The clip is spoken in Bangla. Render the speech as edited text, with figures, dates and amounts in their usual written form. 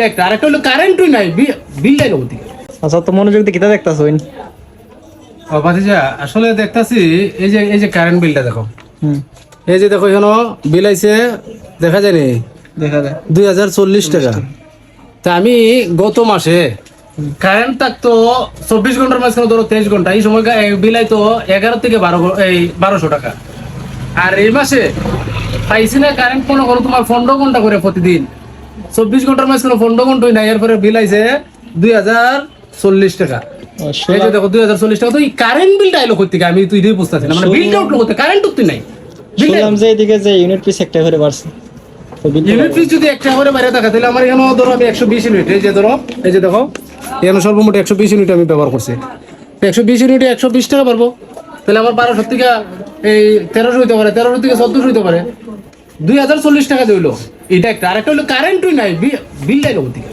একটা আরেকটা হলো কারেন্টই নাই, বিলটাই নগদ থেকে। আচ্ছা, তো মনোযোগ দিয়ে কিতা দেখতাছ? ও ভাতিজা, আসলে দেখতাছি এই যে কারেন্ট বিলটা দেখো, হুম, এই যে দেখো এখানে বিল আইছে, দেখা যায় নি দেখা যায় 2040 টাকা। তা আমি গত মাসে কারেন্ট থাকতো 24 ঘন্টার মাঝখানে ধরো 23 ঘন্টা, এই সময় বিল আইতো 11 থেকে 1200 টাকা। আর এই মাসে পাইছি না কারেন্ট কোনো কোনো তোমার 15 ঘন্টা করে প্রতিদিন, 24 ঘন্টার মাঝখানে 15 ঘন্টাই নাই, এরপরে বিল আইছে 2040 টাকা। এই যে দেখো 2040 টাকা, তো এই কারেন্ট বিলটা এলো কোথা থেকে আমি তুই বুঝতেছি না, মানে বিলটা উঠলো কোথায়, কারেন্ট উঠতে নাই। শুনলাম যে এদিকে যে ইউনিট পিস একটা করে বাড়ছে, তো বিল ইউনিট ফিস যদি একটা করে বাইরে থাকা, তাহলে আমার এখানে ধরো আমি 120 ইউনিট, এই যে ধরো এই যে দেখো এখানে সর্বমোট 120 ইউনিট আমি ব্যবহার করছি। 120 ইউনিটে 120 টাকা পারবো, তাহলে আমার 1200 থেকে এই 1300 হইতে পারে, 1300 থেকে 1400 হইতে পারে, 2040 টাকা দিলো। এটা একটা, আরেকটা হলো কারেন্টই নাই, বিলটাই নগদ থেকে।